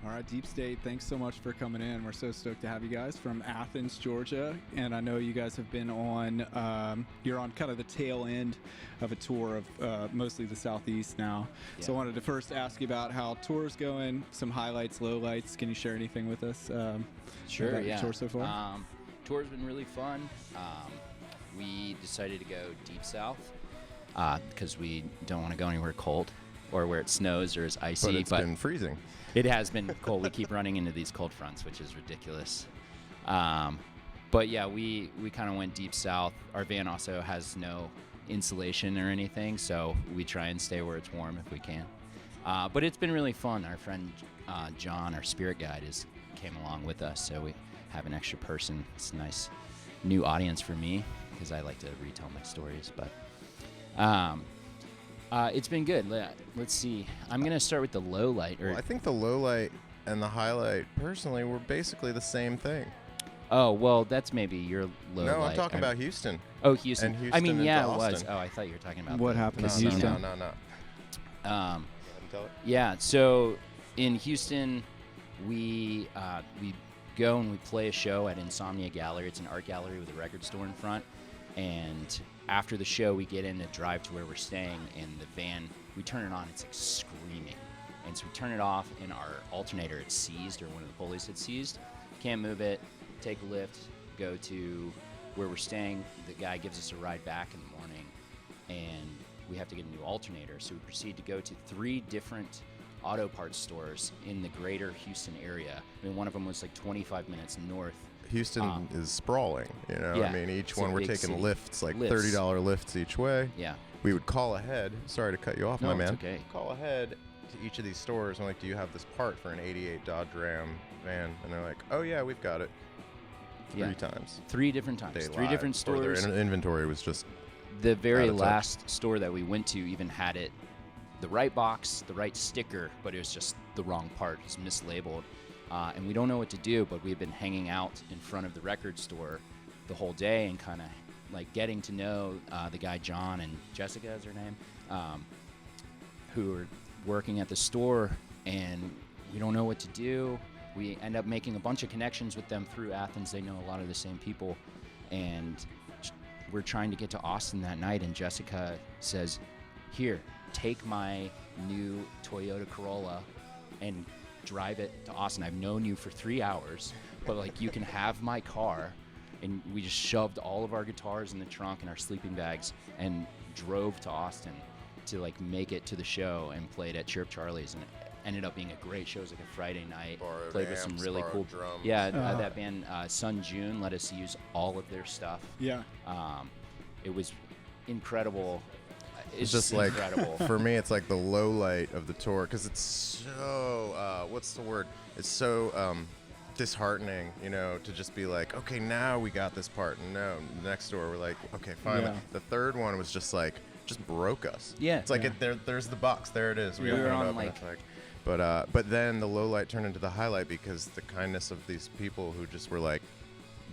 All right, Deep State, thanks so much for coming in. We're so stoked to have you guys from Athens, Georgia. And I know you guys have been on, you're on kind of the tail end of a tour of mostly the Southeast now. Yeah. So I wanted to first ask you about how tour's going, some highlights, lowlights. Can you share anything with us Sure, about yeah. your tour so far? Tour's been really fun. We decided to go deep south because we don't want to go anywhere cold or where it snows or is icy. But it's been freezing. It has been cold. We keep running into these cold fronts, which is ridiculous. But yeah, we kind of went deep south. Our van also has no insulation or anything, so we try and stay where it's warm if we can. But it's been really fun. Our friend John, our spirit guide, came along with us, so we have an extra person. It's a nice new audience for me because I like to retell my stories. But it's been good. Let's see. I'm going to start with the low light. Well, I think the low light and the highlight, personally, were basically the same thing. Oh, well, that's maybe your low light. No, I'm talking about Houston. Oh, Houston. And Houston I mean, yeah, it Austin. was. Oh, I thought you were talking about What happened in Houston? No. Yeah, so in Houston, we go and we play a show at Insomnia Gallery. It's an art gallery with a record store in front. And after the show, we get in and drive to where we're staying, and the van, we turn it on, it's like screaming. And so we turn it off, and our alternator had seized, or one of the pulleys had seized. Can't move it, take a lift, go to where we're staying. The guy gives us a ride back in the morning, and we have to get a new alternator. So we proceed to go to 3 different auto parts stores in the greater Houston area. I mean, one of them was like 25 minutes north. Houston is sprawling, you know? Yeah, I mean, each it's one a we're big taking city. lifts, like Lifts. $30 lifts each way. Yeah. We would call ahead. Sorry to cut you off, No, my it's man. okay. Call ahead to each of these stores and like, do you have this part for an 88 Dodge Ram van? And they're like, oh yeah, we've got it. 3 times. 3 different times. They 3 different lied, or stores. their inventory was just The very out of touch. last store that we went to even had it, the right box, the right sticker, but it was just the wrong part. It was mislabeled. And we don't know what to do, but we've been hanging out in front of the record store the whole day and kind of like getting to know the guy John and Jessica is her name, who are working at the store, and we don't know what to do. We end up making a bunch of connections with them through Athens. They know a lot of the same people, and we're trying to get to Austin that night, and Jessica says, here, take my new Toyota Corolla and drive it to Austin. I've known you for 3 hours, but like you can have my car. And we just shoved all of our guitars in the trunk and our sleeping bags and drove to Austin to like make it to the show and played at Chirp Charlie's, and it ended up being a great show. It was like a Friday night. Borrowed Played with some amps, really borrowed cool drums. Yeah, that band Sun June let us use all of their stuff. Yeah. It was incredible. It's just like, incredible. for me, it's like the low light of the tour because it's so, what's the word? It's so disheartening, you know, to just be like, okay, now we got this part. And no, the next tour, we're like, okay, finally. Yeah. The third one was just like, just broke us. Yeah. It's like, Yeah. there's the box. There it is. We open were it on, up and like- it's but then the low light turned into the highlight because the kindness of these people who just were like,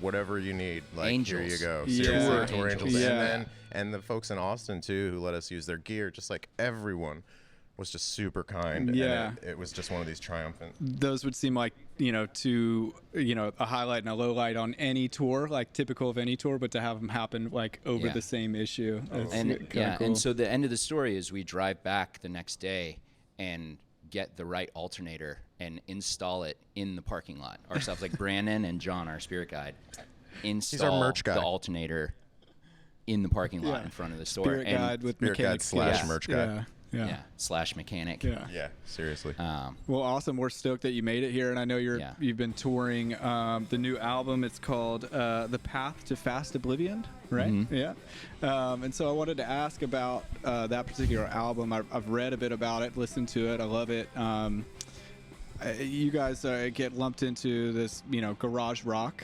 whatever you need, like here you Angels. go. Yeah. Seriously, tour Angels. angels. Yeah. And the folks in Austin too who let us use their gear, just like everyone was just super kind. Yeah. And it was just one of these triumphant. Those would seem like, a highlight and a low light on any tour, like typical of any tour, but to have them happen like over Yeah. the same issue. That's And kinda cool. and so the end of the story is we drive back the next day and get the right alternator and install it in the parking lot ourselves. Like Brandon and John, our spirit guide, install merch guy. the alternator in the parking lot Yeah. in front of the store. Spirit and guide with Spirit guide mechanic slash skills. merch guy. Yeah. slash mechanic. Yeah. Yeah, seriously. Well, awesome. We're stoked that you made it here, and I know Yeah. you've been touring the new album. It's called The Path to Fast Oblivion, right? Mhm. Yeah. And so I wanted to ask about that particular album. I've read a bit about it, listened to it. I love it. You guys get lumped into this, garage rock,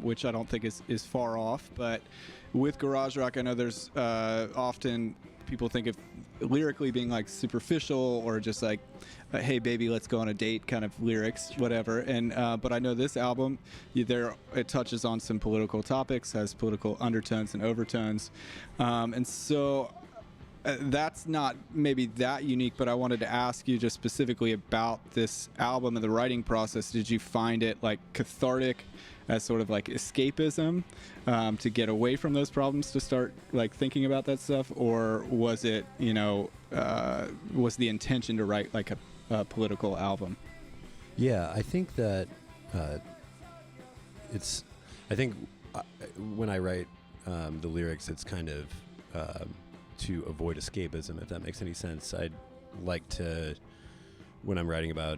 which I don't think is far off. But with garage rock, I know there's often people think of lyrically being like superficial or just like, hey baby, let's go on a date kind of lyrics, whatever. And but I know this album, it touches on some political topics, has political undertones and overtones, and so that's not maybe that unique, but I wanted to ask you just specifically about this album and the writing process. Did you find it like cathartic as sort of like escapism to get away from those problems to start like thinking about that stuff? Or was it, was the intention to write like a political album? Yeah, I think that when I write the lyrics, it's kind of to avoid escapism, if that makes any sense. I'd like to, when I'm writing about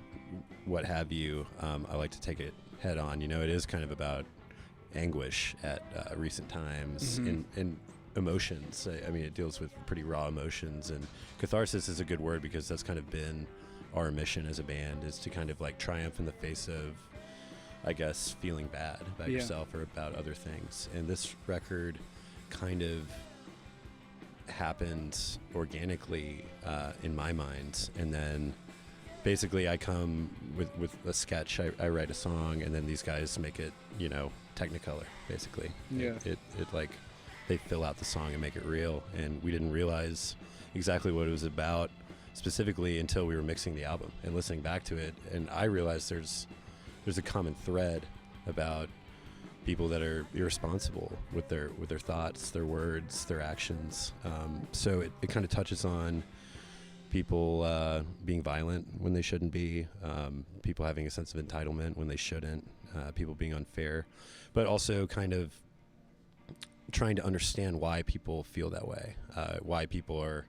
what have you, I like to take it head on. It is kind of about anguish at recent times and emotions. I mean, it deals with pretty raw emotions, and catharsis is a good word because that's kind of been our mission as a band, is to kind of like triumph in the face of, I guess, feeling bad about yourself or about other things. And this record kind of happened organically in my mind, and then basically I come with a sketch, I write a song, and then these guys make it technicolor basically. It like they fill out the song and make it real, and we didn't realize exactly what it was about specifically until we were mixing the album and listening back to it, and I realized there's a common thread about people that are irresponsible with their thoughts, their words, their actions. So it kind of touches on people being violent when they shouldn't be, people having a sense of entitlement when they shouldn't, people being unfair, but also kind of trying to understand why people feel that way, why people are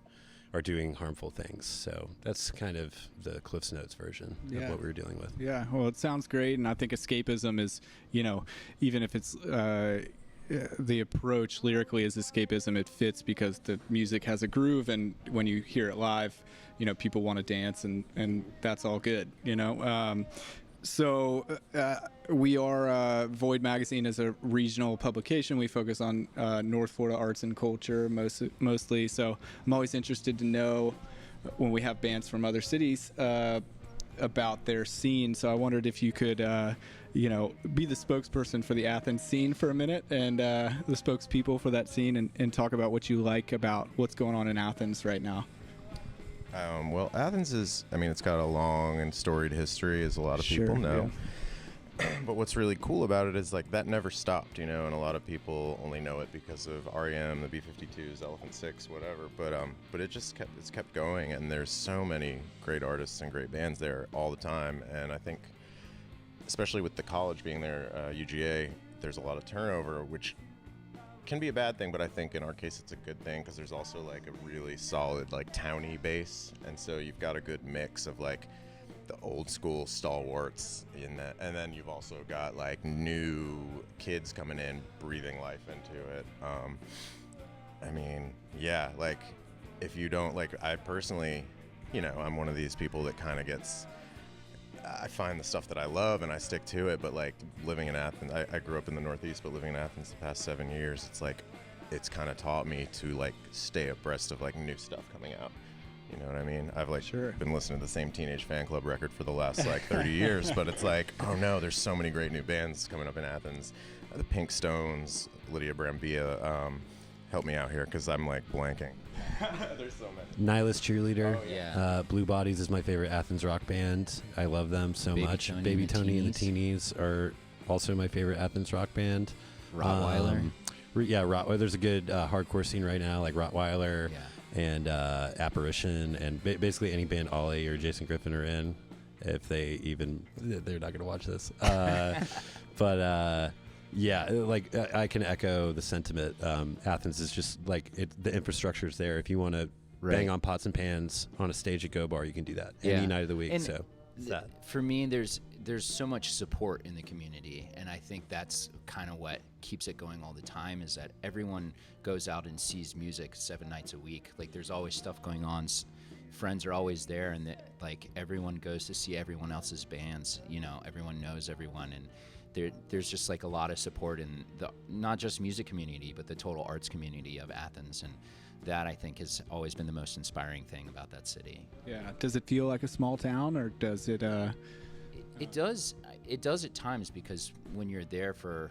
doing harmful things. So that's kind of the Cliff's Notes version of what we were dealing with. Yeah, well, it sounds great, and I think escapism is, even if it's the approach lyrically is escapism, it fits because the music has a groove, and when you hear it live, people want to dance, and that's all good, So we are Void Magazine is a regional publication. We focus on North Florida arts and culture mostly. So I'm always interested to know when we have bands from other cities about their scene. So I wondered if you could, be the spokesperson for the Athens scene for a minute, and the spokespeople for that scene, and talk about what you like about what's going on in Athens right now. Well, Athens is, it's got a long and storied history, as a lot of people know. Yeah. But what's really cool about it is, like, that never stopped, and a lot of people only know it because of R.E.M, the B-52s, Elephant Six, whatever. But it just kept going, and there's so many great artists and great bands there all the time. And I think, especially with the college being there, UGA, there's a lot of turnover, which can be a bad thing, but I think in our case it's a good thing because there's also like a really solid like towny base, and so you've got a good mix of like the old school stalwarts in that, and then you've also got like new kids coming in, breathing life into it. Like if you don't, like, I personally, I'm one of these people that kind of I find the stuff that I love and I stick to it, but like living in Athens, I grew up in the Northeast, but living in Athens the past 7 years, it's like, it's kind of taught me to like stay abreast of like new stuff coming out. You know what I mean? I've like been listening to the same Teenage Fan Club record for the last like 30 years, but it's like, oh no, there's so many great new bands coming up in Athens. The Pink Stones, Lydia Brambilla, help me out here because I'm like blanking. There's so many. Nihilist Cheerleader. Oh, yeah. Blue Bodies is my favorite Athens rock band. I love them so much. Baby Tony and the Teenies are also my favorite Athens rock band. Rottweiler. Rottweiler. There's a good hardcore scene right now, like Rottweiler and Apparition, and basically any band Ollie or Jason Griffin are in. If they're not going to watch this. I can echo the sentiment. Athens is just like the infrastructure is there. If you want to bang on pots and pans on a stage at Go Bar, you can do that any night of the week. And so for me, there's so much support in the community, and I think that's kind of what keeps it going all the time. Is that everyone goes out and sees music 7 nights a week. Like there's always stuff going on. Friends are always there, and like everyone goes to see everyone else's bands. Everyone knows everyone, and there's just like a lot of support in the not just music community, but the total arts community of Athens, and that I think has always been the most inspiring thing about that city. Yeah. Does it feel like a small town, or does it? It does. It does at times, because when you're there for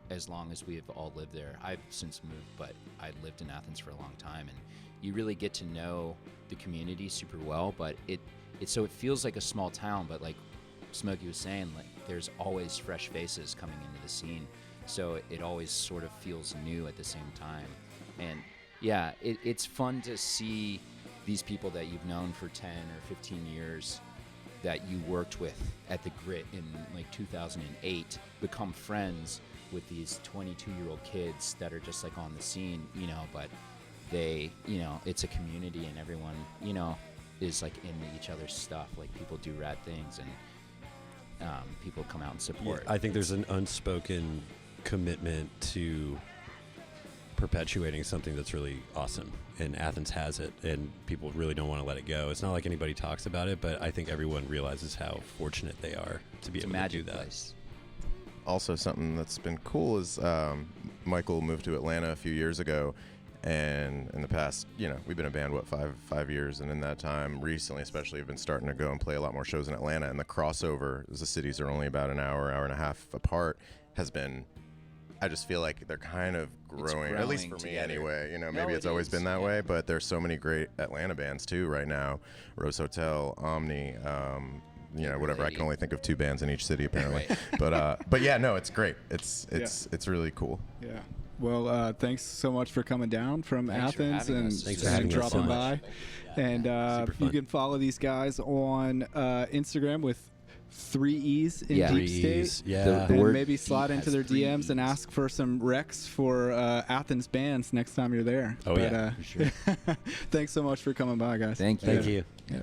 as long as we've all lived there. I've since moved, but I lived in Athens for a long time, and you really get to know the community super well. But it feels like a small town, but like Smokey was saying, like there's always fresh faces coming into the scene, so it always sort of feels new at the same time. And yeah, it's fun to see these people that you've known for 10 or 15 years that you worked with at the Grit in like 2008 become friends with these 22-year-old kids that are just like on the scene, you know, but they, you know, it's a community and everyone, you know, is like into each other's stuff. Like people do rad things and people come out and support. I think there's an unspoken commitment to perpetuating something that's really awesome, and Athens has it, and people really don't want to let it go. It's not like anybody talks about it, but I think everyone realizes how fortunate they are to be able to do that. Place. Also, something that's been cool is Michael moved to Atlanta a few years ago, and in the past, you know, we've been a band, what, five years, and in that time, recently especially, we've been starting to go and play a lot more shows in Atlanta, and the crossover, as the cities are only about an hour and a half apart, has been, I just feel like they're kind of growing, at least for me anyway. You know, maybe it's always been that way, but there's so many great Atlanta bands too right now. Rose Hotel, Omni, you know, whatever. I can only think of 2 bands in each city apparently. But yeah, no, it's great. It's really cool. Yeah. Well, thanks so much for coming down from Athens and Thanks for having us dropping on. by. And you can follow these guys on Instagram with 3 E's in Yeah. Deep 3 State. E's, yeah. The And word maybe slide deep into has their 3 DMs and E's. ask for some recs for Athens bands next time you're there. Oh, yeah, for sure. Thanks so much for coming by, guys. Thank you. Thank you. Yeah.